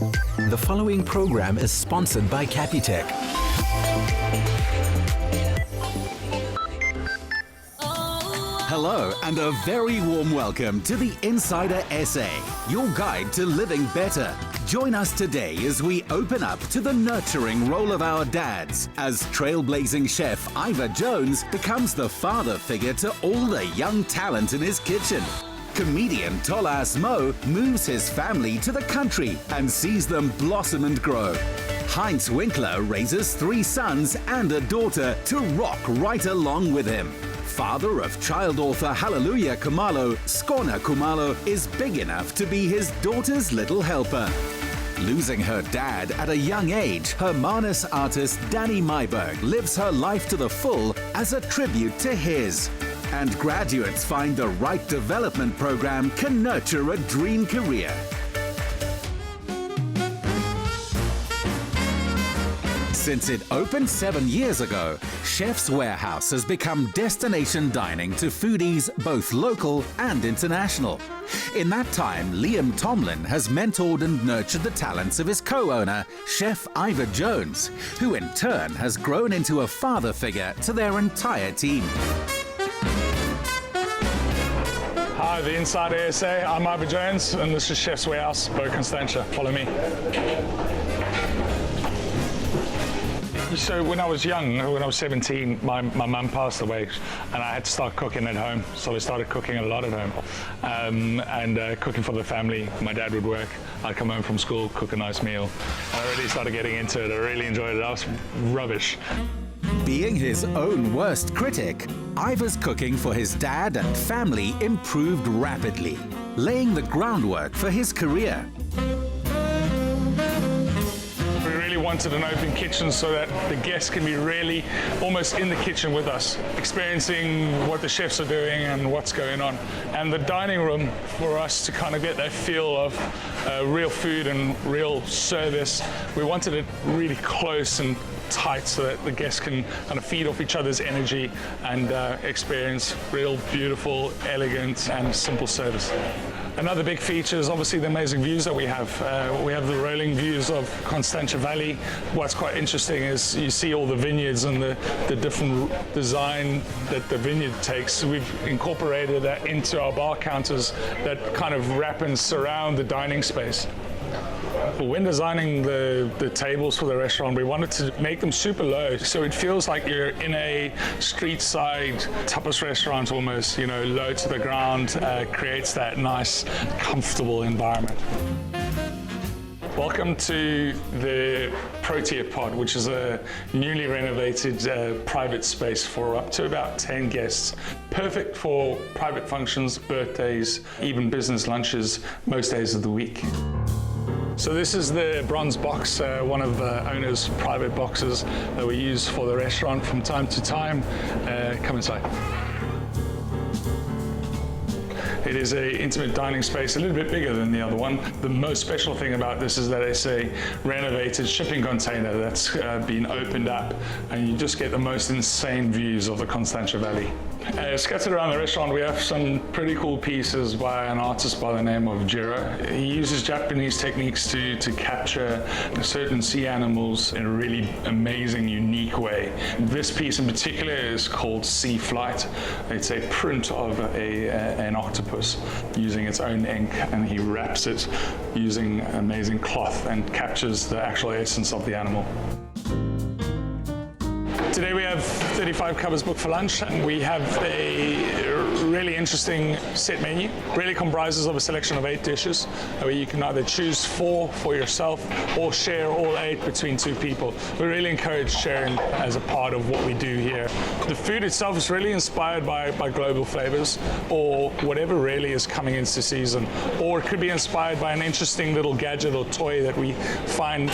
The following program is sponsored by Capitec. Hello and a very warm welcome to the Insider SA, your guide to living better. Join us today as we open up to the nurturing role of our dads as trailblazing chef Ivor Jones becomes the father figure to all the young talent in his kitchen. Comedian Tol Ass Mo moves his family to the country and sees them blossom and grow. Heinz Winckler raises 3 sons and a daughter to rock right along with him. Father of child author Hallelujah Khumalo, Skhona Khumalo is big enough to be his daughter's little helper. Losing her dad at a young age, Hermanus artist Danny Myburgh lives her life to the full as a tribute to his. And graduates find the right development program can nurture a dream career. Since it opened 7 years ago, Chef's Warehouse has become destination dining to foodies both local and international. In that time, Liam Tomlin has mentored and nurtured the talents of his co-owner, Chef Ivor Jones, who in turn has grown into a father figure to their entire team. Hi, the Insider SA. I'm Ivor Jones, and this is Chef's Warehouse, Beau, Constantia. Follow me. So when I was young, when I was 17, my mum passed away and I had to start cooking at home. So I started cooking a lot at home and cooking for the family. My dad would work, I'd come home from school, cook a nice meal. I really started getting into it, I really enjoyed it. I was rubbish. Being his own worst critic, Ivor's cooking for his dad and family improved rapidly, laying the groundwork for his career. Wanted an open kitchen so that the guests can be really almost in the kitchen with us, experiencing what the chefs are doing and what's going on. And the dining room for us to kind of get that feel of real food and real service. We wanted it really close and tight so that the guests can kind of feed off each other's energy and experience real beautiful, elegant and simple service. Another big feature is obviously the amazing views that we have. We have the rolling views of Constantia Valley. What's quite interesting is you see all the vineyards and the different design that the vineyard takes. We've incorporated that into our bar counters that kind of wrap and surround the dining space. When designing the tables for the restaurant, we wanted to make them super low, so it feels like you're in a street side tapas restaurant almost, you know, low to the ground, creates that nice, comfortable environment. Welcome to the Protea Pod, which is a newly renovated private space for up to about 10 guests. Perfect for private functions, birthdays, even business lunches, most days of the week. So this is the bronze box, one of the owner's private boxes that we use for the restaurant from time to time. Come inside. It is an intimate dining space, a little bit bigger than the other one. The most special thing about this is that it's a renovated shipping container that's been opened up, and you just get the most insane views of the Constantia Valley. Scattered around the restaurant, we have some pretty cool pieces by an artist by the name of Jiro. He uses Japanese techniques to capture certain sea animals in a really amazing, unique way. This piece in particular is called Sea Flight. It's a print of an octopus using its own ink, and he wraps it using amazing cloth and captures the actual essence of the animal. Today we have 35 covers booked for lunch, and we have a really interesting set menu. Really comprises of a selection of 8 dishes, where you can either choose 4 for yourself or share all 8 between 2 people. We really encourage sharing as a part of what we do here. The food itself is really inspired by global flavors or whatever really is coming into season, or it could be inspired by an interesting little gadget or toy that we find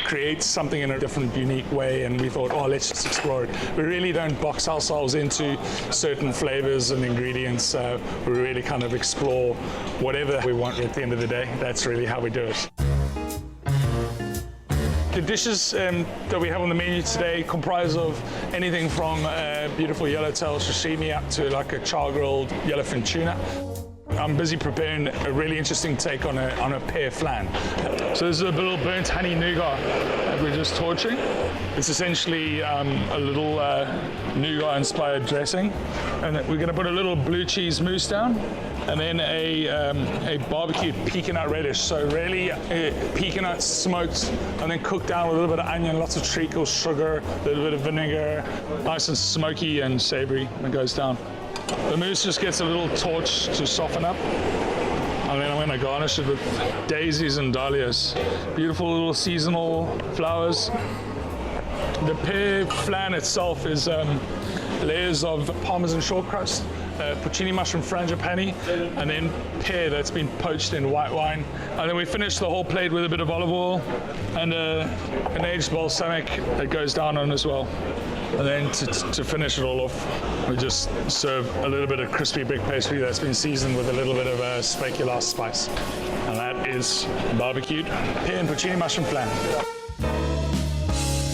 creates something in a different, unique way, and we thought, oh, let's just explore it. We really don't box ourselves into certain flavors and ingredients. We really kind of explore whatever we want at the end of the day. That's really how we do it. The dishes that we have on the menu today comprise of anything from beautiful yellowtail sashimi up to like a char-grilled yellowfin tuna. Our I'm busy preparing a really interesting take on a pear flan. So this is a little burnt honey nougat that we're just torching. It's essentially a little nougat-inspired dressing, and we're going to put a little blue cheese mousse down, and then a barbecued pecan nut relish. So really pecan nuts smoked and then cooked down with a little bit of onion, lots of treacle, sugar, a little bit of vinegar, nice and smoky and savory when it goes down. The mousse just gets a little torch to soften up. And then I'm going to garnish it with daisies and dahlias. Beautiful little seasonal flowers. The pear flan itself is layers of Parmesan short crust, porcini mushroom frangipani, and then pear that's been poached in white wine. And then we finish the whole plate with a bit of olive oil and an aged balsamic that goes down on as well. And then to finish it all off, we just serve a little bit of crispy brick pastry that's been seasoned with a little bit of speculoos spice. And that is barbecued pear and porcini mushroom flan.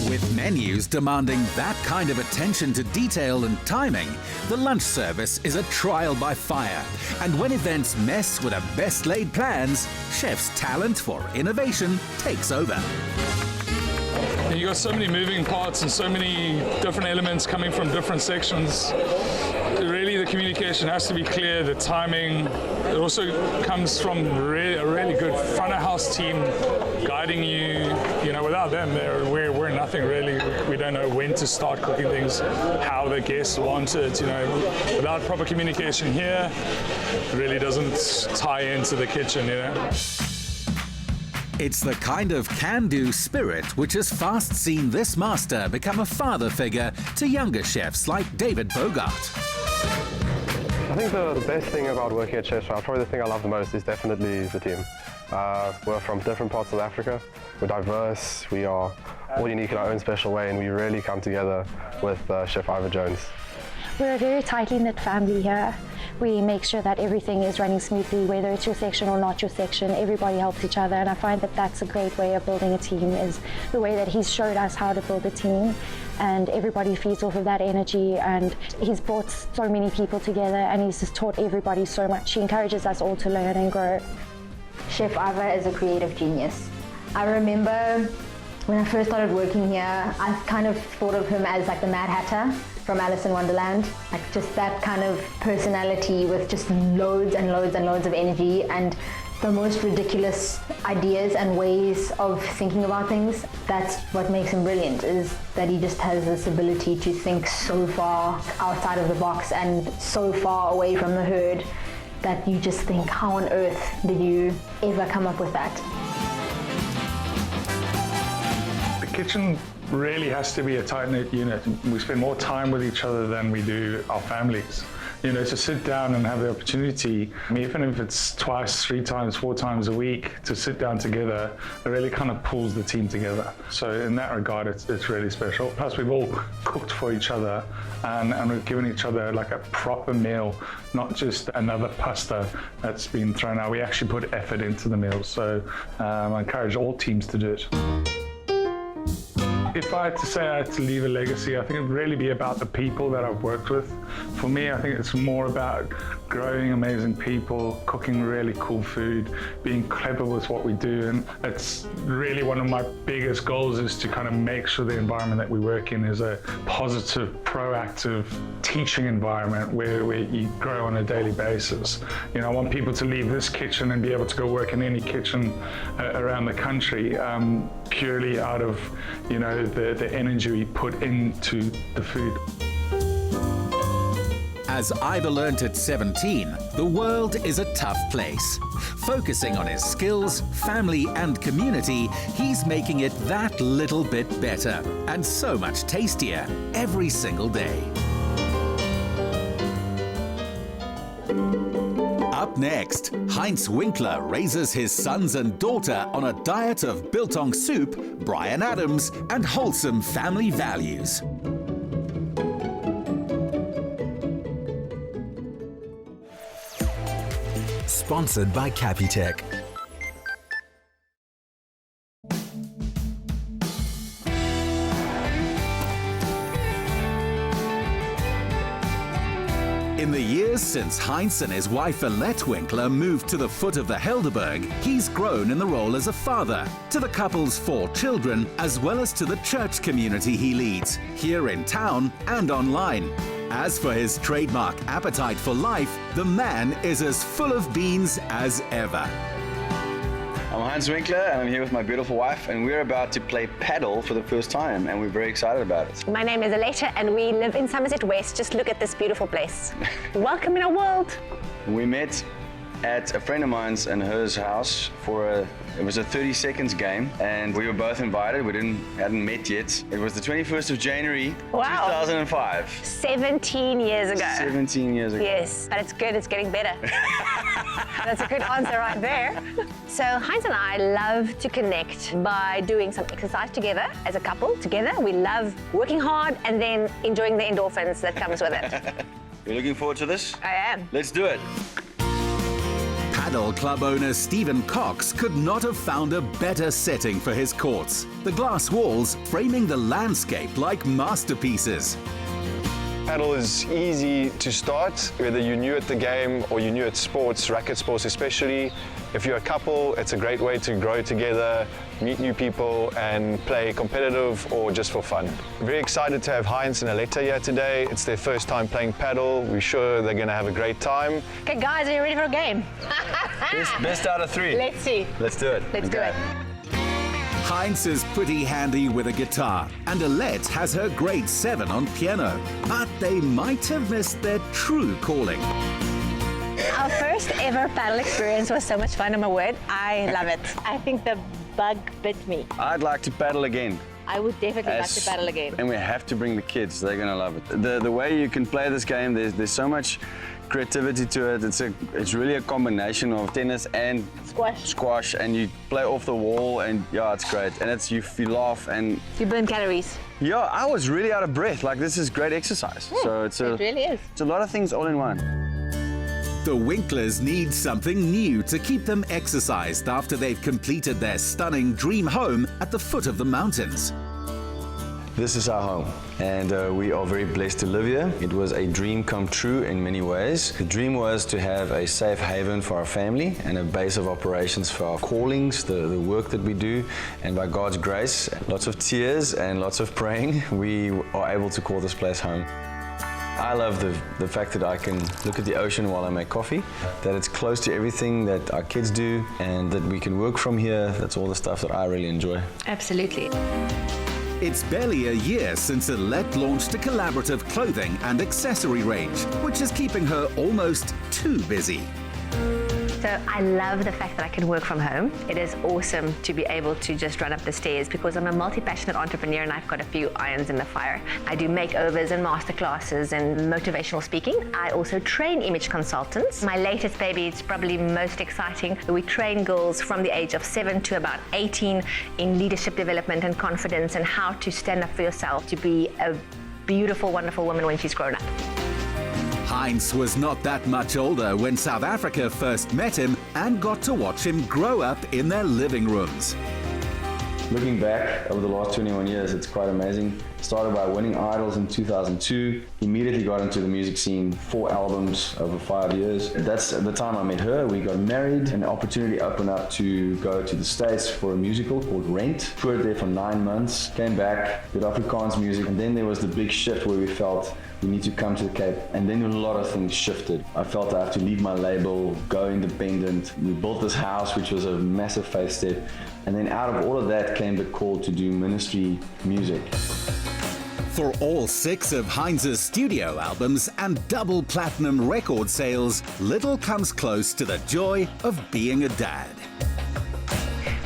With menus demanding that kind of attention to detail and timing, the lunch service is a trial by fire. And when events mess with our best laid plans, chef's talent for innovation takes over. And you got so many moving parts and so many different elements coming from different sections. Really, the communication has to be clear, the timing. It also comes from a really good front of house team guiding you. You know, without them, we're nothing really. We don't know when to start cooking things, how the guests want it. You know, without proper communication here, it really doesn't tie into the kitchen. You know. It's the kind of can-do spirit which has fast seen this master become a father figure to younger chefs like David Bogart. I think the best thing about working at Chef's Trial, probably the thing I love the most, is definitely the team. We're from different parts of Africa. We're diverse. We are all unique in our own special way, and we really come together with Chef Ivor Jones. We're a very tightly knit family here. We make sure that everything is running smoothly, whether it's your section or not your section. Everybody helps each other, and I find that that's a great way of building a team, is the way that he's showed us how to build a team, and everybody feeds off of that energy, and he's brought so many people together, and he's just taught everybody so much. He encourages us all to learn and grow. Chef Ivor is a creative genius. I remember when I first started working here, I kind of thought of him as like the Mad Hatter from Alice in Wonderland. Like just that kind of personality with just loads and loads and loads of energy and the most ridiculous ideas and ways of thinking about things. That's what makes him brilliant, is that he just has this ability to think so far outside of the box and so far away from the herd that you just think, how on earth did you ever come up with that? The kitchen really has to be a tight-knit unit. We spend more time with each other than we do our families. You know, to sit down and have the opportunity, even if it's twice, 3 times, 4 times a week, to sit down together, it really kind of pulls the team together. So in that regard, it's really special. Plus, we've all cooked for each other and we've given each other like a proper meal, not just another pasta that's been thrown out. We actually put effort into the meals. So I encourage all teams to do it. If I had to say I had to leave a legacy, I think it'd really be about the people that I've worked with. For me, I think it's more about growing amazing people, cooking really cool food, being clever with what we do. And it's really one of my biggest goals, is to kind of make sure the environment that we work in is a positive, proactive teaching environment where you grow on a daily basis. You know, I want people to leave this kitchen and be able to go work in any kitchen around the country, purely out of, you know, the energy we put into the food. As Ivor learnt at 17, the world is a tough place. Focusing on his skills, family and community, he's making it that little bit better and so much tastier every single day. Up next, Heinz Winckler raises his sons and daughter on a diet of biltong soup, Bryan Adams, and wholesome family values. Sponsored by Capitec. In the years since Heinz and his wife Hallelujah Winckler moved to the foot of the Helderberg, he's grown in the role as a father to the couple's 4 children, as well as to the church community he leads, here in town and online. As for his trademark appetite for life, the man is as full of beans as ever. I'm Heinz Winckler and I'm here with my beautiful wife, and we're about to play paddle for the first time and we're very excited about it. My name is Aleta and we live in Somerset West. Just look at this beautiful place. Welcome in our world. We met at a friend of mine's and hers house for it was a 30 seconds game, and we were both invited. We hadn't met yet. It was the 21st of January, 2005. 17 years ago. 17 years ago. Yes, but it's good, it's getting better. That's a good answer right there. So Heinz and I love to connect by doing some exercise together as a couple together. We love working hard and then enjoying the endorphins that comes with it. You're looking forward to this? I am. Let's do it. Paddle club owner Stephen Cox could not have found a better setting for his courts. The glass walls framing the landscape like masterpieces. Paddle is easy to start, whether you're new at the game or you're new at sports, racket sports especially. If you're a couple, it's a great way to grow together, meet new people and play competitive or just for fun. Very excited to have Heinz and Aleta here today. It's their first time playing paddle. We're sure they're going to have a great time. Okay guys, are you ready for a game? Best out of 3. Let's see. Let's do it. Let's do it. Heinz is pretty handy with a guitar, and Aleta has her grade 7 on piano. But they might have missed their true calling. Our first ever paddle experience was so much fun, I'm a word. I love it. I think the bug bit me. I'd like to paddle again. I would definitely like to paddle again. And we have to bring the kids. They're going to love it. The way you can play this game, there's so much creativity to it. It's really a combination of tennis and squash, and you play off the wall, and yeah, it's great. And it's you laugh and you burn calories. Yeah, I was really out of breath. Like, this is great exercise. So it really is. It's a lot of things all in one. The Winklers need something new to keep them exercised after they've completed their stunning dream home at the foot of the mountains. This is our home, and we are very blessed to live here. It was a dream come true in many ways. The dream was to have a safe haven for our family and a base of operations for our callings, the work that we do, and by God's grace, lots of tears and lots of praying, we are able to call this place home. I love the fact that I can look at the ocean while I make coffee, that it's close to everything that our kids do, and that we can work from here. That's all the stuff that I really enjoy. Absolutely. It's barely a year since Aleta launched a collaborative clothing and accessory range, which is keeping her almost too busy. So I love the fact that I can work from home. It is awesome to be able to just run up the stairs because I'm a multi-passionate entrepreneur and I've got a few irons in the fire. I do makeovers and masterclasses and motivational speaking. I also train image consultants. My latest baby is probably most exciting. We train girls from the age of 7 to about 18 in leadership development and confidence and how to stand up for yourself to be a beautiful, wonderful woman when she's grown up. Heinz was not that much older when South Africa first met him and got to watch him grow up in their living rooms. Looking back over the last 21 years, it's quite amazing. Started by winning Idols in 2002. Immediately got into the music scene, 4 albums over 5 years. That's at the time I met her. We got married, and the opportunity opened up to go to the States for a musical called Rent. Toured there for 9 months, came back, did Afrikaans music, and then there was the big shift where we felt we need to come to the Cape, and then a lot of things shifted. I felt I had to leave my label, go independent. We built this house, which was a massive faith step, and then out of all of that came the call to do ministry music. For all 6 of Heinz's studio albums and double platinum record sales, little comes close to the joy of being a dad.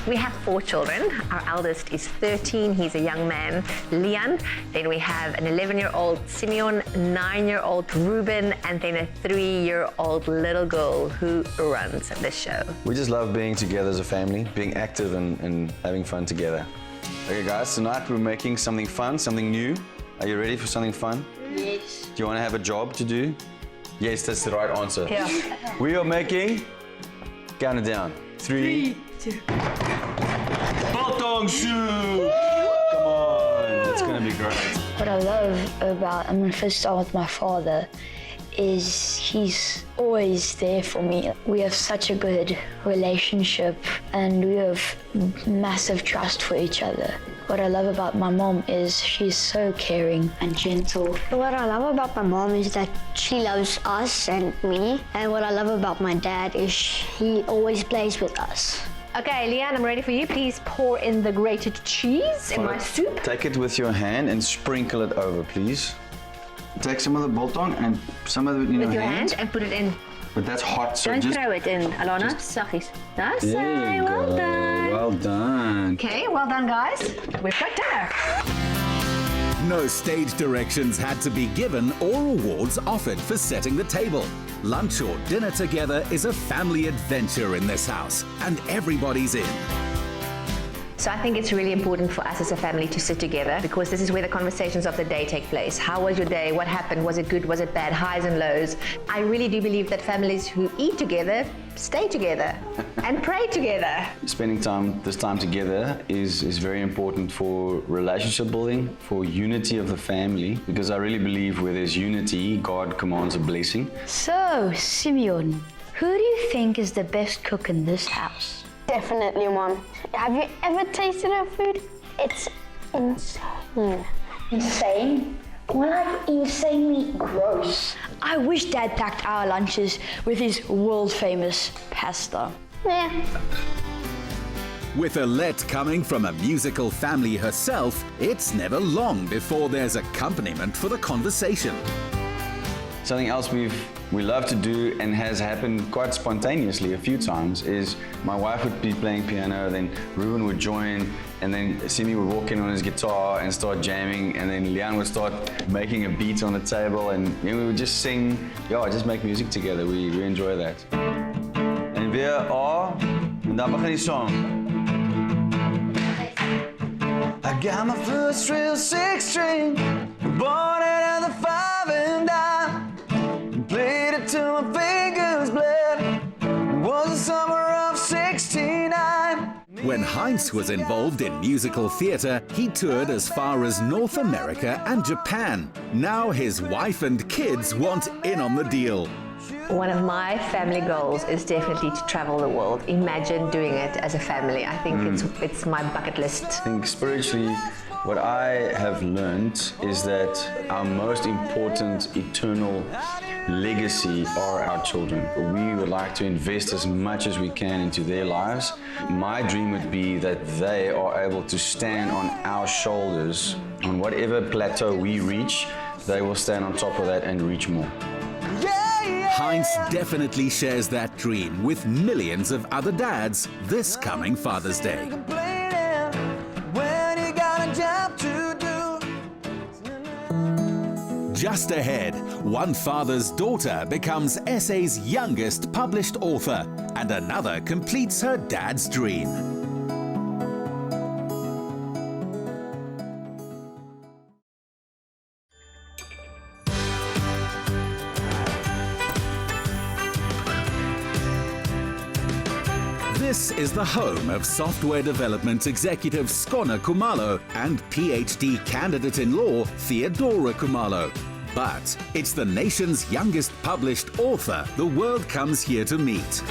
We have 4 children. Our eldest is 13, he's a young man, Leon. Then we have an 11-year-old Simeon, 9-year-old Ruben, and then a 3-year-old little girl who runs the show. We just love being together as a family, being active and having fun together. Okay guys, tonight we're making something fun, something new. Are you ready for something fun? Yes. Do you want to have a job to do? Yes, that's the right answer. Yeah. We are making, count it down. 3, 2. Biltong shoe! Come on, it's gonna be great. What I love about, I'm going to first start with my father, is he's always there for me. We have such a good relationship and we have massive trust for each other. What I love about my mom is she's so caring and gentle. What I love about my mom is that she loves us and me. And what I love about my dad is he always plays with us. Okay, Leanne, I'm ready for you. Please pour in the grated cheese in my soup. Take it with your hand and sprinkle it over, please. Take some of the biltong and some of it in with your hand and put it in. But that's hot, so Don't just throw it in, Alana. Saggies. That's it. Well go. done. Well done. Okay, well done, guys. We've got dinner. No stage directions had to be given or awards offered for setting the table. Lunch or dinner together is a family adventure in this house, and everybody's in. So I think it's really important for us as a family to sit together because this is where the conversations of the day take place. How was your day? What happened? Was it good? Was it bad? Highs and lows. I really do believe that families who eat together stay together and pray together. Spending this time together is very important for relationship building, for unity of the family, because I really believe where there's unity, God commands a blessing. So, Simeon, who do you think is the best cook in this house? Definitely, Mom. Have you ever tasted her food? It's insane. Insane? More like insanely gross. I wish Dad packed our lunches with his world-famous pasta. Yeah. With Alette coming from a musical family herself, it's never long before there's accompaniment for the conversation. Something else we love to do and has happened quite spontaneously a few times is my wife would be playing piano, then Ruben would join, and then Simi would walk in on his guitar and start jamming, and then Leanne would start making a beat on the table, and we would just sing, just make music together. We enjoy that. And we are, and dan begin die song. I got my first real 6-string, bought it at the 5 and dime. Played it till my fingers bled. It was the summer of '69. When Heinz was involved in musical theatre, he toured as far as North America and Japan. Now his wife and kids want in on the deal. One of my family goals is definitely to travel the world. Imagine doing it as a family. I think it's my bucket list. I think spiritually, what I have learned is that our most important eternal legacy are our children. We would like to invest as much as we can into their lives. My dream would be that they are able to stand on our shoulders. On whatever plateau we reach, they will stand on top of that and reach more. Heinz definitely shares that dream with millions of other dads this coming Father's Day. Just ahead, one father's daughter becomes SA's youngest published author, and another completes her dad's dream. This is the home of software development executive Skhona Khumalo and PhD candidate-in-law Theodora Khumalo. But it's the nation's youngest published author the world comes here to meet.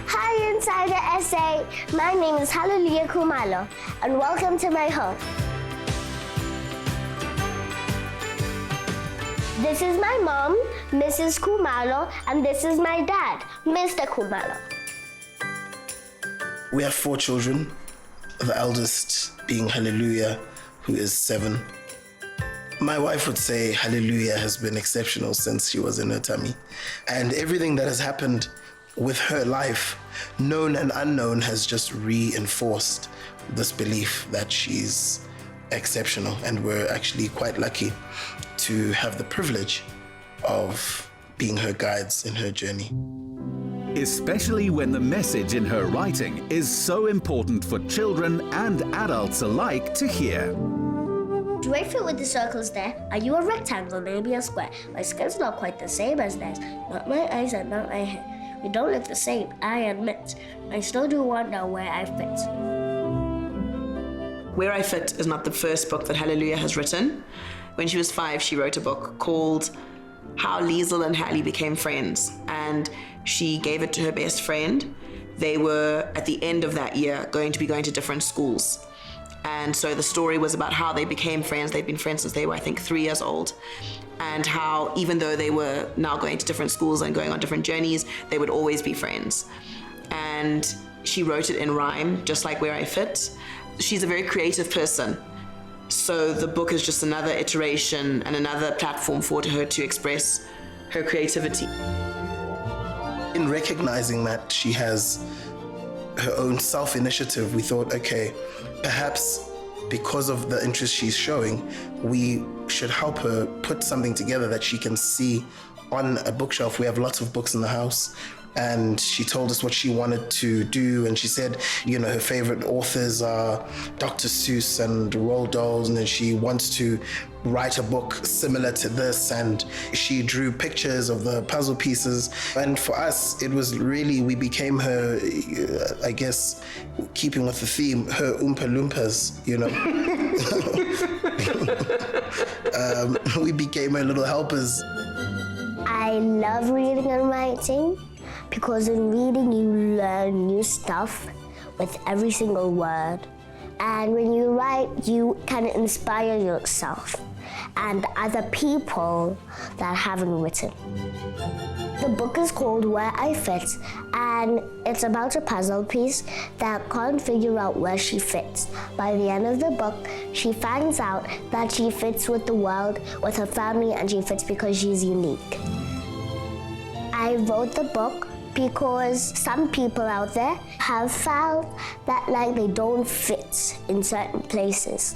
Hi, Insider SA. My name is Hallelujah Khumalo, and welcome to my home. This is my mom, Mrs. Khumalo, and this is my dad, Mr. Khumalo. We have 4 children, the eldest being Hallelujah, who is 7. My wife would say Hallelujah has been exceptional since she was in her tummy. And everything that has happened with her life, known and unknown, has just reinforced this belief that she's exceptional. And we're actually quite lucky to have the privilege of being her guides in her journey. Especially when the message in her writing is so important for children and adults alike to hear. Do I fit with the circles there? Are you a rectangle, maybe a square? My skin's not quite the same as theirs. Not my eyes and not my hair. We don't look the same, I admit. I still do wonder where I fit. Where I Fit is not the first book that Hallelujah has written. when she was 5, she wrote a book called How Liesl and Hallie Became Friends, and she gave it to her best friend. They were, at the end of that year, going to be going to different schools. And so the story was about how they became friends. They'd been friends since they were, I think, 3 years old. And how, even though they were now going to different schools and going on different journeys, they would always be friends. And she wrote it in rhyme, just like Where I Fit. She's a very creative person. So the book is just another iteration and another platform for her to express her creativity. In recognizing that she has her own self-initiative, we thought, okay, perhaps because of the interest she's showing, we should help her put something together that she can see on a bookshelf. We have lots of books in the house, and she told us what she wanted to do, and she said, you know, her favorite authors are Dr. Seuss and Roald Dahl, and then she wants to write a book similar to this, and she drew pictures of the puzzle pieces. And for us, it was really, we became her, I guess, keeping with the theme, her Oompa Loompas, you know. We became her little helpers. I love reading and writing because in reading you learn new stuff with every single word. And when you write, you can inspire yourself and other people that haven't written. The book is called Where I Fit, and it's about a puzzle piece that can't figure out where she fits. By the end of the book, she finds out that she fits with the world, with her family, and she fits because she's unique. I wrote the book because some people out there have found that they don't fit in certain places.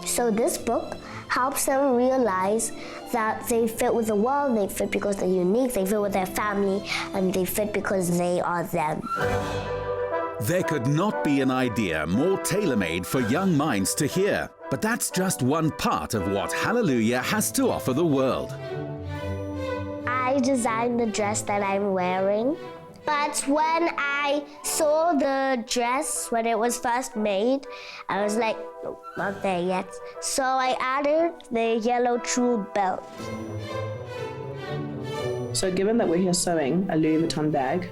So this book helps them realize that they fit with the world, they fit because they're unique, they fit with their family, and they fit because they are them. There could not be an idea more tailor-made for young minds to hear, but that's just one part of what Hallelujah has to offer the world. I designed the dress that I'm wearing, but when I saw the dress when it was first made, I was like, no, not there yet. So I added the yellow true belt. So given that we're here sewing a Louis Vuitton bag,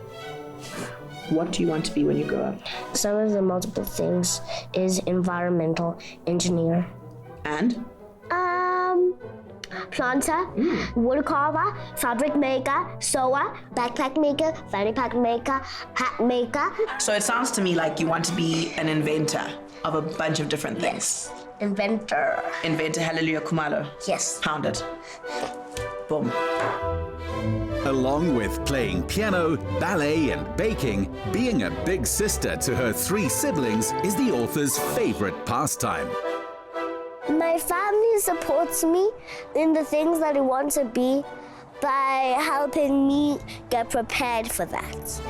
what do you want to be when you grow up? Some of the multiple things is environmental engineer. And? Planter, wood carver, fabric maker, sewer, backpack maker, fanny pack maker, hat maker. So it sounds to me like you want to be an inventor of a bunch of different things. Yes, inventor. Inventor Hallelujah Khumalo. Yes. Pounded. Boom. Along with playing piano, ballet, and baking, being a big sister to her 3 siblings is the author's favorite pastime. My family supports me in the things that I want to be by helping me get prepared for that.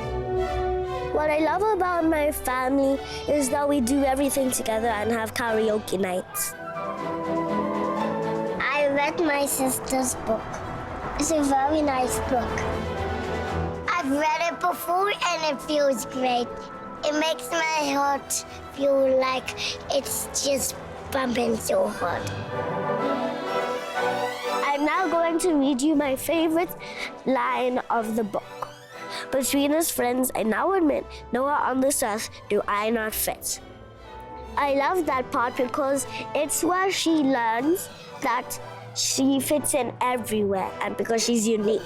What I love about my family is that we do everything together and have karaoke nights. I read my sister's book. It's a very nice book. I've read it before and it feels great. It makes my heart feel like it's just bumping so hard. I'm now going to read you my favorite line of the book. Between us friends, I now admit, nowhere on this earth do I not fit. I love that part because it's where she learns that she fits in everywhere and because she's unique.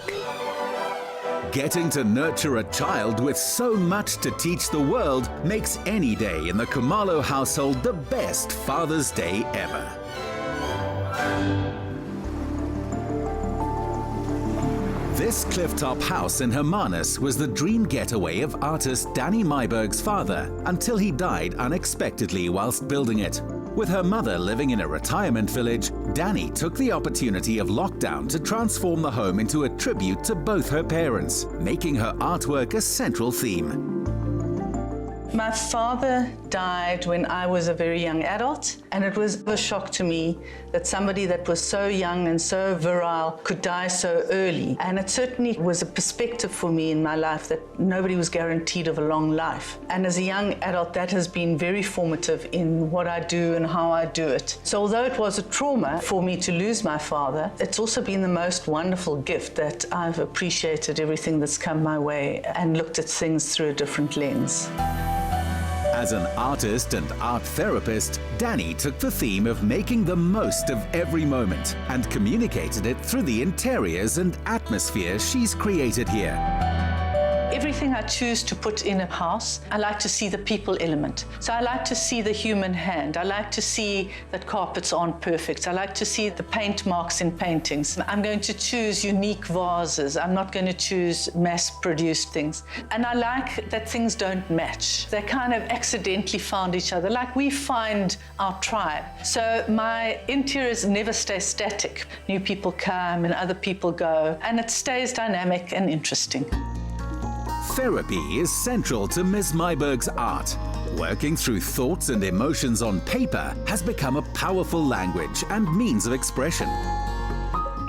Getting to nurture a child with so much to teach the world makes any day in the Khumalo household the best Father's Day ever. This clifftop house in Hermanus was the dream getaway of artist Danny Myburgh's father until he died unexpectedly whilst building it. With her mother living in a retirement village, Danny took the opportunity of lockdown to transform the home into a tribute to both her parents, making her artwork a central theme. My father died when I was a very young adult, and it was a shock to me that somebody that was so young and so virile could die so early. And it certainly was a perspective for me in my life that nobody was guaranteed of a long life. And as a young adult, that has been very formative in what I do and how I do it. So although it was a trauma for me to lose my father, it's also been the most wonderful gift that I've appreciated everything that's come my way and looked at things through a different lens. As an artist and art therapist, Danny took the theme of making the most of every moment and communicated it through the interiors and atmosphere she's created here. Everything I choose to put in a house, I like to see the people element. So I like to see the human hand. I like to see that carpets aren't perfect. I like to see the paint marks in paintings. I'm going to choose unique vases. I'm not going to choose mass-produced things. And I like that things don't match. They kind of accidentally found each other, like we find our tribe. So my interiors never stay static. New people come and other people go, and it stays dynamic and interesting. Therapy is central to Ms. Myburgh's art. Working through thoughts and emotions on paper has become a powerful language and means of expression.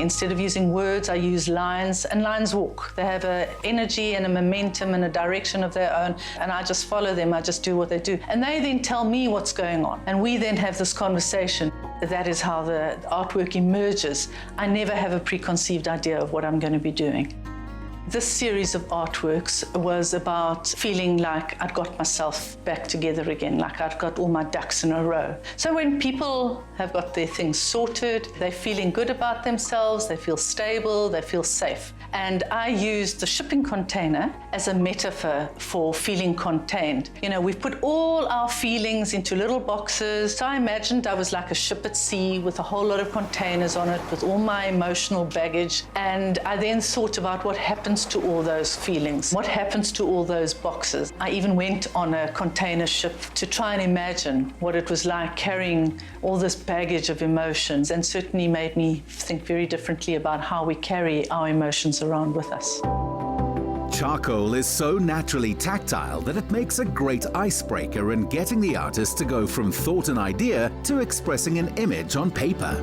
Instead of using words, I use lines, and lines walk. They have an energy and a momentum and a direction of their own, and I just follow them, I just do what they do. And they then tell me what's going on, and we then have this conversation. That is how the artwork emerges. I never have a preconceived idea of what I'm going to be doing. This series of artworks was about feeling like I'd got myself back together again, like I'd got all my ducks in a row. So when people have got their things sorted, they're feeling good about themselves, they feel stable, they feel safe. And I used the shipping container as a metaphor for feeling contained. You know, we've put all our feelings into little boxes. So I imagined I was like a ship at sea with a whole lot of containers on it, with all my emotional baggage. And I then thought about what happens to all those feelings, what happens to all those boxes. I even went on a container ship to try and imagine what it was like carrying all this baggage of emotions, and certainly made me think very differently about how we carry our emotions around with us. Charcoal is so naturally tactile that it makes a great icebreaker in getting the artist to go from thought and idea to expressing an image on paper.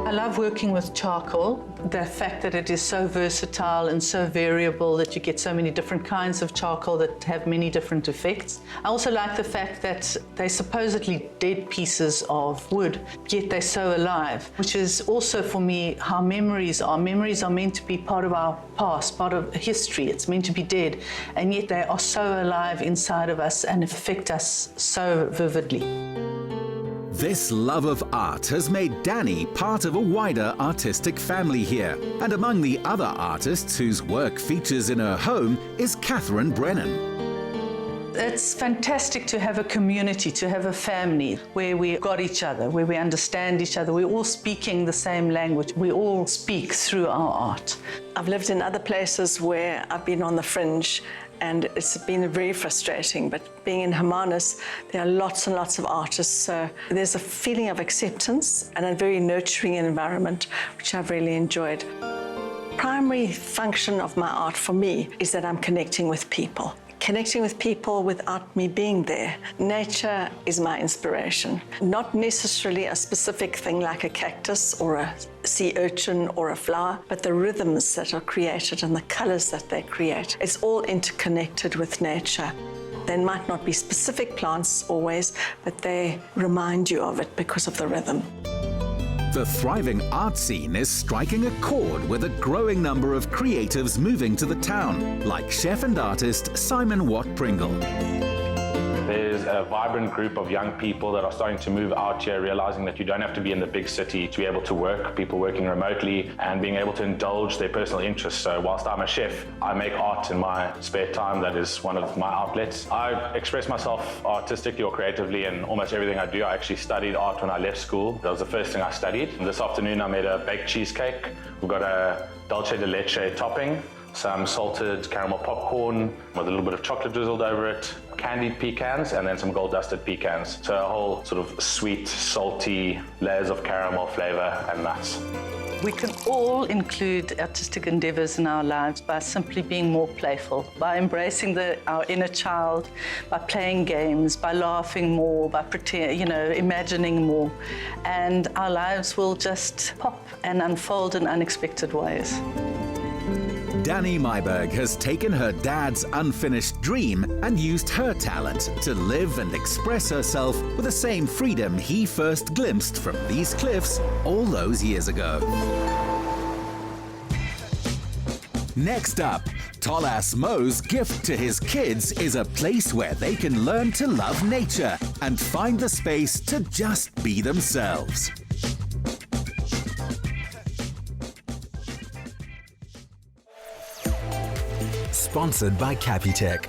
I love working with charcoal. The fact that it is so versatile and so variable, that you get so many different kinds of charcoal that have many different effects. I also like the fact that they're supposedly dead pieces of wood, yet they're so alive, which is also for me how memories are. Memories are meant to be part of our past, part of history. It's meant to be dead, and yet they are so alive inside of us and affect us so vividly. This love of art has made Danny part of a wider artistic family here. And among the other artists whose work features in her home is Catherine Brennan. It's fantastic to have a community, to have a family where we got each other, where we understand each other. We're all speaking the same language. We all speak through our art. I've lived in other places where I've been on the fringe, and it's been very frustrating, but being in Hermanus, there are lots and lots of artists, so there's a feeling of acceptance and a very nurturing environment, which I've really enjoyed. Primary function of my art for me is that I'm connecting with people. Connecting with people without me being there. Nature is my inspiration. Not necessarily a specific thing like a cactus or a sea urchin or a flower, but the rhythms that are created and the colors that they create. It's all interconnected with nature. They might not be specific plants always, but they remind you of it because of the rhythm. The thriving art scene is striking a chord with a growing number of creatives moving to the town, like chef and artist Simon Watt Pringle. There's a vibrant group of young people that are starting to move out here, realizing that you don't have to be in the big city to be able to work, people working remotely and being able to indulge their personal interests. So whilst I'm a chef, I make art in my spare time. That is one of my outlets. I express myself artistically or creatively in almost everything I do. I actually studied art when I left school. That was the first thing I studied. And this afternoon I made a baked cheesecake. We've got a dulce de leche topping, some salted caramel popcorn with a little bit of chocolate drizzled over it, candied pecans, and then some gold dusted pecans. So a whole sort of sweet, salty layers of caramel flavor and nuts. We can all include artistic endeavours in our lives by simply being more playful, by embracing our inner child, by playing games, by laughing more, by imagining more. And our lives will just pop and unfold in unexpected ways. Danny Myburgh has taken her dad's unfinished dream and used her talent to live and express herself with the same freedom he first glimpsed from these cliffs all those years ago. Next up, Tol Ass Mo's gift to his kids is a place where they can learn to love nature and find the space to just be themselves. Sponsored by Capitec.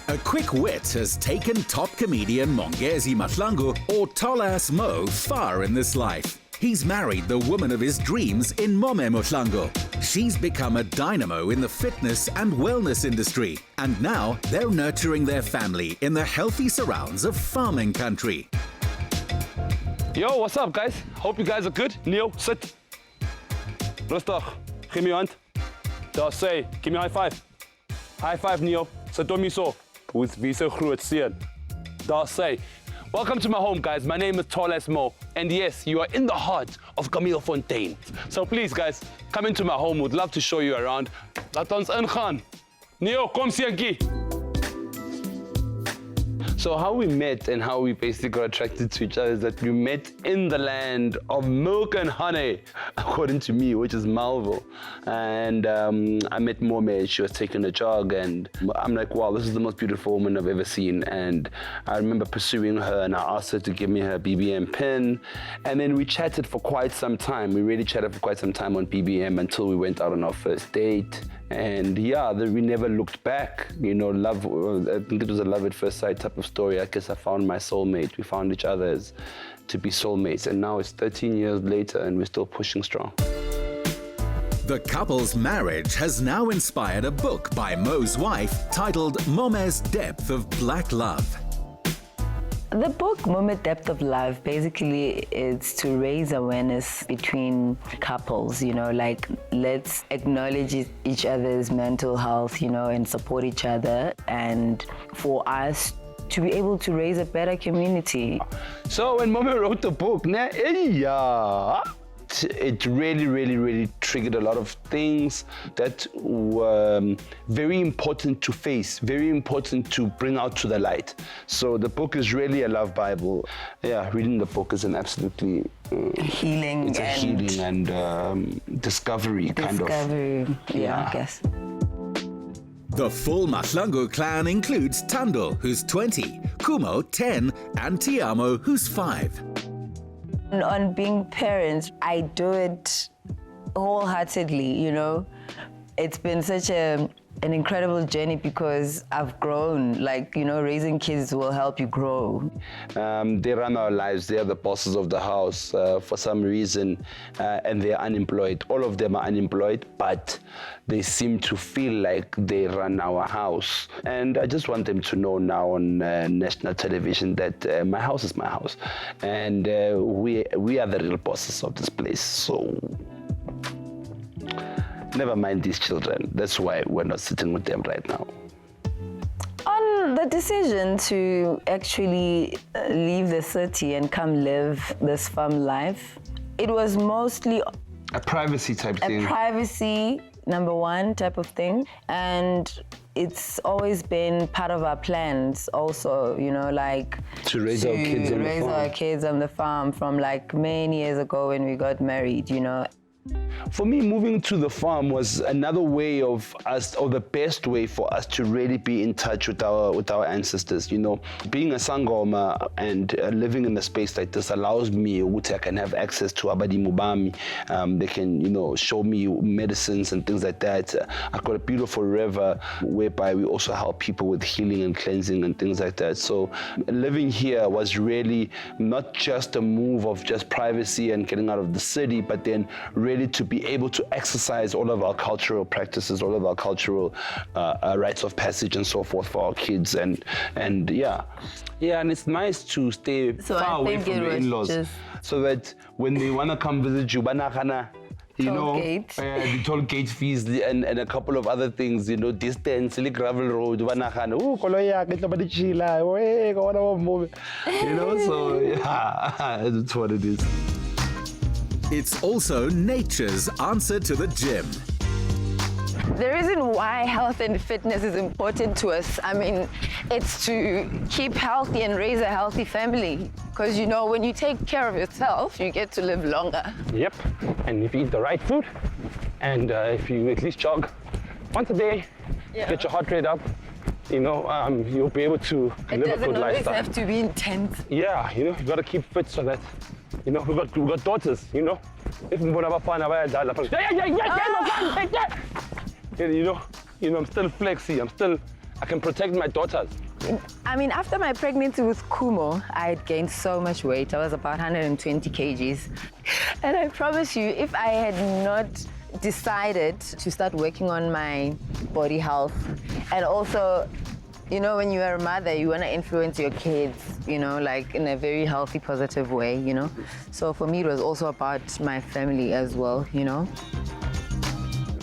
A quick wit has taken top comedian Mongezi Mahlangu, or Tol Ass Mo, far in this life. He's married the woman of his dreams in Mome Mahlangu. She's become a dynamo in the fitness and wellness industry, and now they're nurturing their family in the healthy surrounds of farming country. Yo, what's up, guys? Hope you guys are good. Neil, sit. Rustig. Give me your hand. Daar say, give me a high five. High five, Neil. Sit on me so. Who's wie so groot seun? Daar say. Welcome to my home, guys. My name is Tol Ass Mo, and yes, you are in the heart of Kameelfontein. So please, guys, come into my home. Would love to show you around. Laat ons ingaan. Neil, kom seentjie. So how we met and how we basically got attracted to each other is that we met in the land of milk and honey, according to me, which is Malvo. And I met Mome, she was taking a jog, and I'm like, wow, this is the most beautiful woman I've ever seen. And I remember pursuing her, and I asked her to give me her BBM pin. And then we chatted for quite some time. We really chatted for quite some time on BBM until we went out on our first date. And yeah, we never looked back. You know, love, I think it was a love at first sight type of story. I guess I found my soulmate. We found each other as to be soulmates. And now it's 13 years later and we're still pushing strong. The couple's marriage has now inspired a book by Mo's wife titled Mome's Depth of Black Love. The book, Mome's Depth of Love, basically is to raise awareness between couples, you know, like let's acknowledge each other's mental health, you know, and support each other, and for us to be able to raise a better community. So when Mome wrote the book, it really triggered a lot of things that were very important to face, very important to bring out to the light. So the book is really a love Bible. Yeah, reading the book is an absolutely healing. It's a healing and discovery kind of. Yeah, I guess. The full Mahlangu clan includes Tando, who's 20, Kumo, 10, and Tiamo, who's 5. On being parents, I do it wholeheartedly, you know. It's been such an incredible journey because I've grown. Like, you know, raising kids will help you grow. They run our lives. They are the bosses of the house for some reason, and they're unemployed. All of them are unemployed, but they seem to feel like they run our house. And I just want them to know now on national television that my house is my house. And we are the real bosses of this place. So never mind these children. That's why we're not sitting with them right now. On the decision to actually leave the city and come live this farm life, it was mostly a privacy type thing. A privacy, number one, type of thing. And it's always been part of our plans also, you know, like to raise our kids on the farm. Raise our kids on the farm from like many years ago when we got married, you know. For me, moving to the farm was another way of us, or the best way for us to really be in touch with our ancestors. You know, being a Sangoma and living in a space like this allows me, I can have access to Abadi Mubami. They can, you know, show me medicines and things like that. I've got a beautiful river whereby we also help people with healing and cleansing and things like that. So living here was really not just a move of just privacy and getting out of the city, but then really to be able to exercise all of our cultural practices, all of our cultural rites of passage and so forth for our kids. And yeah, and it's nice to stay far away from your in-laws, so that when they want to come visit you, the toll gate fees and a couple of other things, distance, gravel road, so yeah, that's what it is. It's also nature's answer to the gym. The reason why health and fitness is important to us, it's to keep healthy and raise a healthy family. Because, when you take care of yourself, you get to live longer. Yep, and if you eat the right food, and if you at least jog once a day, get your heart rate up, you'll be able to live a good lifestyle. It doesn't always have to be intense. Yeah, you got to keep fit so that, we've got daughters, If I'm still flexy, I can protect my daughters. After my pregnancy with Khumo, I had gained so much weight. I was about 120 kgs. And I promise you, if I had not decided to start working on my body health, and also, when you are a mother, you want to influence your kids, in a very healthy, positive way, So for me, it was also about my family as well,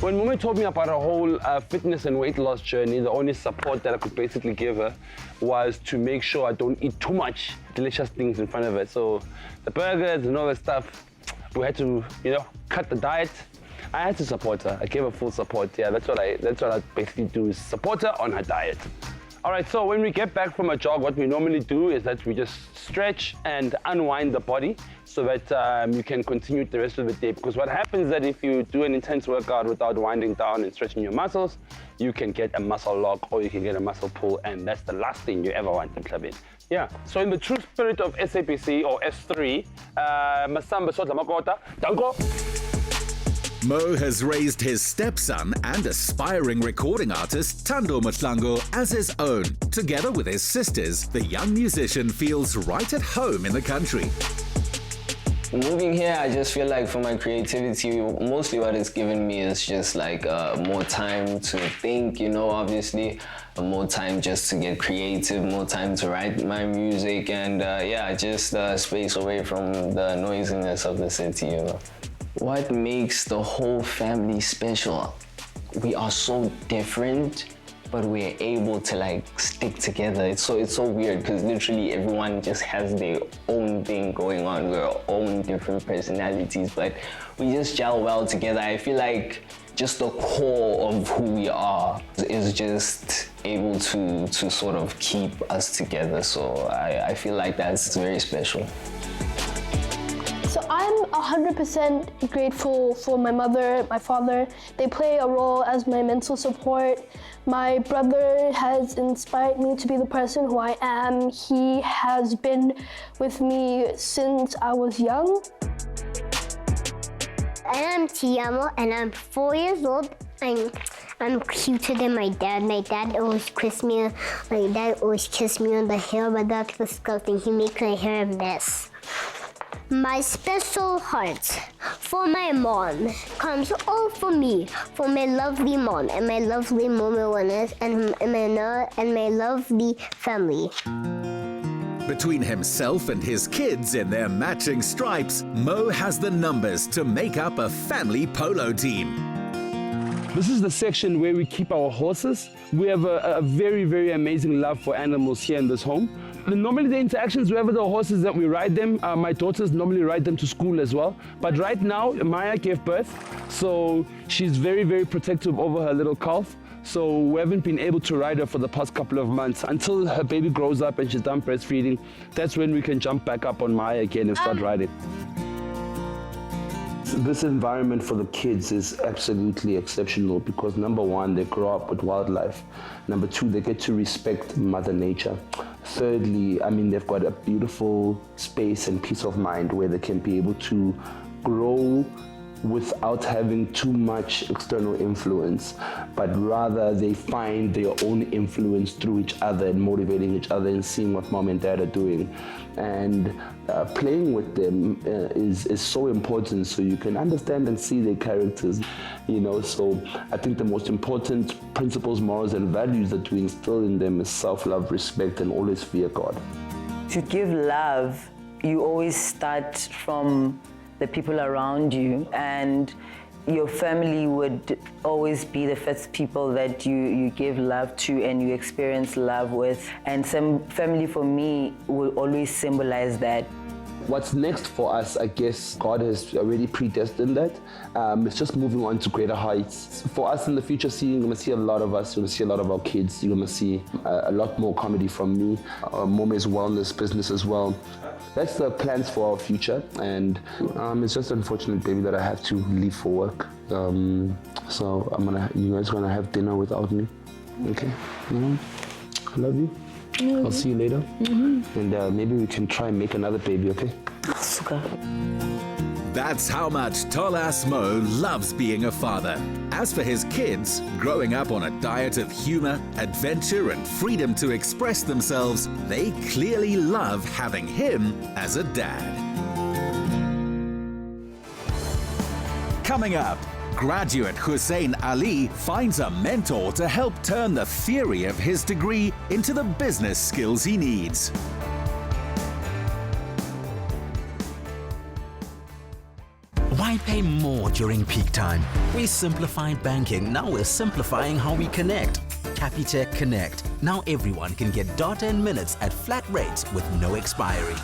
When Mummy told me about her whole fitness and weight loss journey, the only support that I could basically give her was to make sure I don't eat too much delicious things in front of her. So the burgers and all that stuff, we had to, cut the diet. I had to support her. I gave her full support. Yeah, that's what I basically do, is support her on her diet. All right, so when we get back from a jog, what we normally do is that we just stretch and unwind the body so that you can continue the rest of the day. Because what happens is that if you do an intense workout without winding down and stretching your muscles, you can get a muscle lock or you can get a muscle pull, and that's the last thing you ever want to club in. Yeah, so in the true spirit of SABC or S3, Masamba Sotla Makota, Danko. Mo has raised his stepson and aspiring recording artist Thando Mahlangu as his own. Together with his sisters, the young musician feels right at home in the country. Moving here, I just feel like for my creativity, mostly what it's given me is just like more time to think, obviously, more time just to get creative, more time to write my music, and just space away from the noisiness of the city, What makes the whole family special? We are so different, but we're able to stick together. It's so weird because literally everyone just has their own thing going on. We're our own different personalities, but we just gel well together. I feel like just the core of who we are is just able to sort of keep us together. So I feel like that's very special. So I'm 100% grateful for my mother, my father. They play a role as my mental support. My brother has inspired me to be the person who I am. He has been with me since I was young. I'm Tiamo and I'm 4 years old. I'm cuter than my dad. My dad always kissed me on the hair, but that's disgusting. He makes my hair a mess. My special heart for my mom comes all for me, for my lovely mom and my lovely Momo and my lovely family. Between himself and his kids in their matching stripes, Mo has the numbers to make up a family polo team. This is the section where we keep our horses. We have a very, very amazing love for animals here in this home. Normally the interactions wherever the horses that we ride them, my daughters normally ride them to school as well. But right now, Maya gave birth, so she's very, very protective over her little calf. So we haven't been able to ride her for the past couple of months. Until her baby grows up and she's done breastfeeding, that's when we can jump back up on Maya again and start riding. This environment for the kids is absolutely exceptional because number one, they grow up with wildlife. Number two, they get to respect Mother Nature. Thirdly, they've got a beautiful space and peace of mind where they can be able to grow without having too much external influence, but rather they find their own influence through each other and motivating each other and seeing what mom and dad are doing. And playing with them is so important, so you can understand and see their characters, you know. So I think the most important principles, morals and values that we instill in them is self-love, respect, and always fear God. To give love, you always start from the people around you, and your family would always be the first people that you give love to and you experience love with. And some family for me will always symbolize that. What's next for us, I guess God has already predestined that. It's just moving on to greater heights. For us in the future, you're going to see a lot of us, you're going to see a lot of our kids, you're going to see a lot more comedy from me, Mome's wellness business as well. That's the plans for our future, and it's just unfortunate, baby, that I have to leave for work. So you guys gonna have dinner without me, okay? I love you. I'll see you later, and maybe we can try and make another baby, okay? That's how much Tol Ass Mo loves being a father. As for his kids, growing up on a diet of humor, adventure, and freedom to express themselves, they clearly love having him as a dad. Coming up, graduate Hussein Ali finds a mentor to help turn the theory of his degree into the business skills he needs. Why pay more during peak time? We simplified banking, now we're simplifying how we connect. Capitec Connect. Now everyone can get data and minutes at flat rates with no expiry.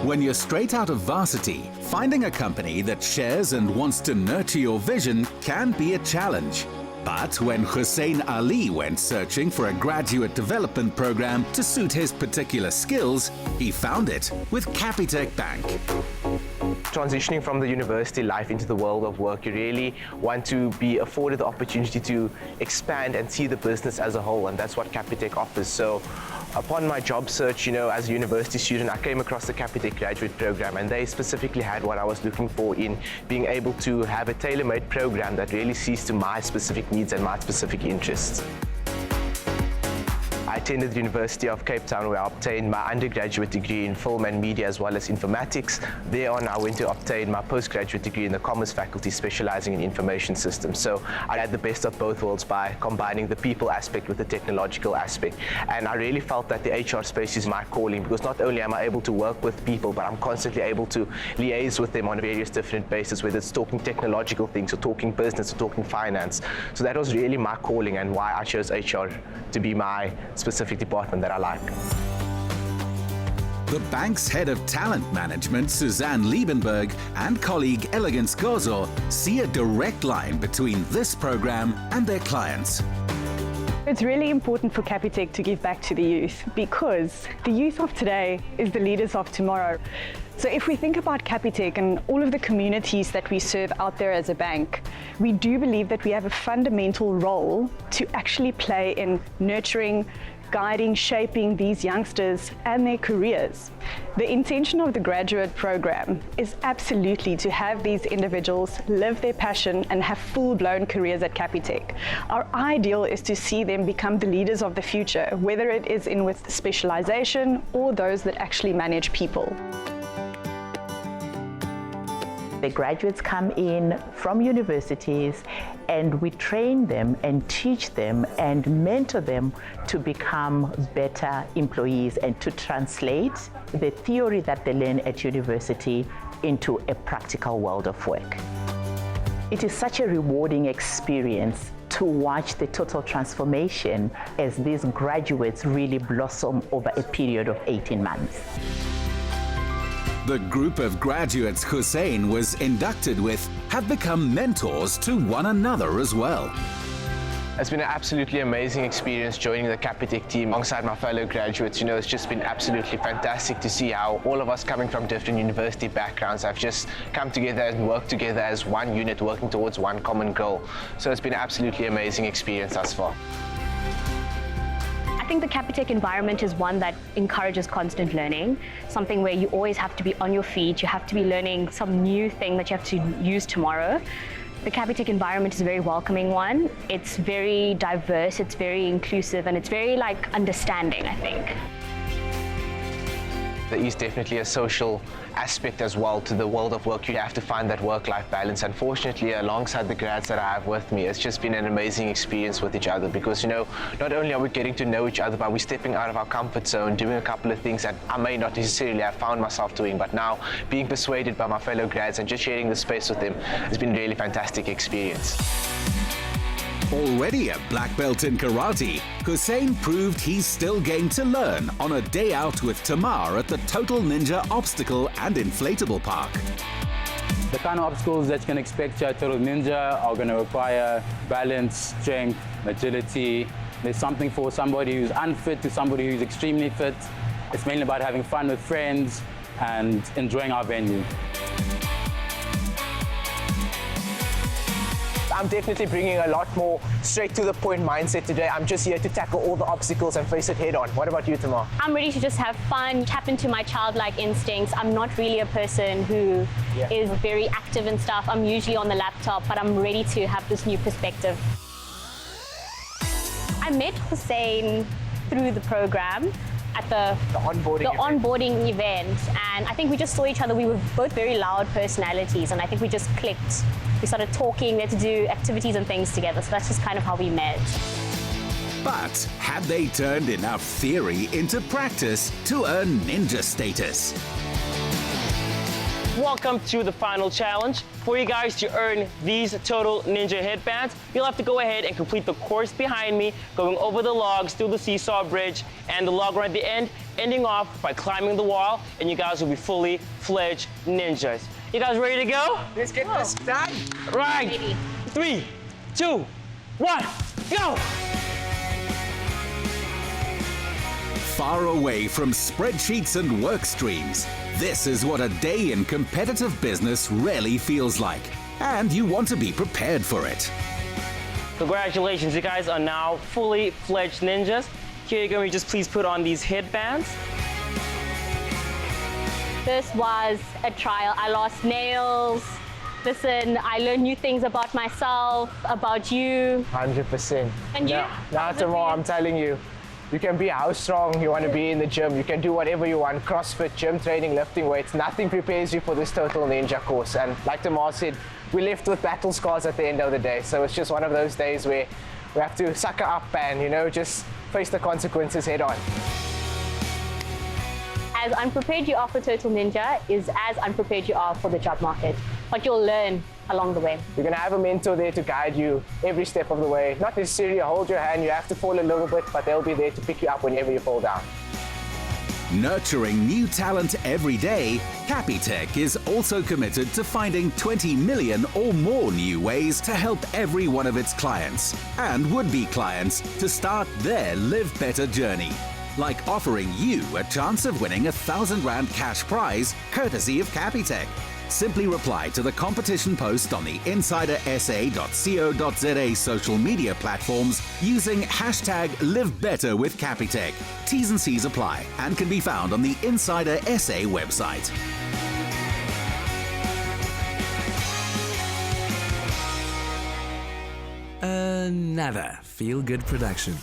When you're straight out of varsity, finding a company that shares and wants to nurture your vision can be a challenge. But when Hussein Ali went searching for a graduate development program to suit his particular skills, he found it with Capitec Bank. Transitioning from the university life into the world of work, you really want to be afforded the opportunity to expand and see the business as a whole, and that's what Capitec offers. So upon my job search, as a university student, I came across the Capitec graduate program, and they specifically had what I was looking for in being able to have a tailor-made program that really sees to my specific needs and my specific interests. I attended the University of Cape Town, where I obtained my undergraduate degree in film and media as well as informatics. Thereon, I went to obtain my postgraduate degree in the Commerce faculty, specializing in information systems. So I had the best of both worlds by combining the people aspect with the technological aspect. And I really felt that the HR space is my calling, because not only am I able to work with people, but I'm constantly able to liaise with them on various different bases, whether it's talking technological things or talking business or talking finance. So that was really my calling and why I chose HR to be my specific department that I like. The bank's head of talent management, Suzanne Liebenberg, and colleague Elegance Gozo see a direct line between this program and their clients. It's really important for Capitec to give back to the youth, because the youth of today is the leaders of tomorrow. So if we think about Capitec and all of the communities that we serve out there as a bank, we do believe that we have a fundamental role to actually play in nurturing, guiding, shaping these youngsters and their careers. The intention of the graduate program is absolutely to have these individuals live their passion and have full-blown careers at Capitec. Our ideal is to see them become the leaders of the future, whether it is in with specialization or those that actually manage people. The graduates come in from universities, and we train them and teach them and mentor them to become better employees and to translate the theory that they learn at university into a practical world of work. It is such a rewarding experience to watch the total transformation as these graduates really blossom over a period of 18 months. The group of graduates Hussein was inducted with have become mentors to one another as well. It's been an absolutely amazing experience joining the Capitec team alongside my fellow graduates. You know, it's just been absolutely fantastic to see how all of us coming from different university backgrounds have just come together and worked together as one unit, working towards one common goal. So it's been an absolutely amazing experience thus far. I think the Capitec environment is one that encourages constant learning, something where you always have to be on your feet, you have to be learning some new thing that you have to use tomorrow. The Capitec environment is a very welcoming one. It's very diverse, it's very inclusive, and it's very understanding, I think. There is definitely a social aspect as well to the world of work. You have to find that work-life balance. Unfortunately, alongside the grads that I have with me, it's just been an amazing experience with each other because, you know, not only are we getting to know each other, but we're stepping out of our comfort zone, doing a couple of things that I may not necessarily have found myself doing, but now being persuaded by my fellow grads and just sharing the space with them has been a really fantastic experience. Already a black belt in karate, Hussein proved he's still game to learn on a day out with Tamar at the Total Ninja Obstacle and Inflatable Park. The kind of obstacles that you can expect here at Total Ninja are going to require balance, strength, agility. There's something for somebody who's unfit to somebody who's extremely fit. It's mainly about having fun with friends and enjoying our venue. I'm definitely bringing a lot more straight to the point mindset today. I'm just here to tackle all the obstacles and face it head on. What about you, Tamar? I'm ready to just have fun, tap into my childlike instincts. I'm not really a person who is very active and stuff. I'm usually on the laptop, but I'm ready to have this new perspective. I met Hussein through the program at the onboarding event, and I think we just saw each other. We were both very loud personalities, and I think we just clicked. We started talking, we had to do activities and things together, so that's just kind of how we met. But had they turned enough theory into practice to earn ninja status? Welcome to the final challenge. For you guys to earn these Total Ninja headbands, you'll have to go ahead and complete the course behind me, going over the logs, through the seesaw bridge, and the log run at the end, ending off by climbing the wall, and you guys will be fully fledged ninjas. You guys ready to go? Let's get this done. Right. 3, 2, 1, go! Far away from spreadsheets and work streams, this is what a day in competitive business really feels like. And you want to be prepared for it. Congratulations, you guys are now fully fledged ninjas. Here you go, just please put on these headbands. This was a trial. I lost nails. Listen, I learned new things about myself, about you. 100%. And you? Now, Tamar, I'm telling you, you can be how strong you want to be in the gym. You can do whatever you want, CrossFit, gym training, lifting weights. Nothing prepares you for this Total Ninja course. And like Tamar said, we left with battle scars at the end of the day. So it's just one of those days where we have to sucker up and, you know, just face the consequences head on. As unprepared you are for Total Ninja is as unprepared you are for the job market. But you'll learn along the way. You're going to have a mentor there to guide you every step of the way. Not necessarily hold your hand, you have to fall a little bit, but they'll be there to pick you up whenever you fall down. Nurturing new talent every day, Capitec is also committed to finding 20 million or more new ways to help every one of its clients and would-be clients to start their Live Better journey. Like offering you a chance of winning R1,000 cash prize courtesy of Capitec. Simply reply to the competition post on the insidersa.co.za social media platforms using #LiveBetterWithCapitec. T's and C's apply and can be found on the Insider SA website. Another feel-good production.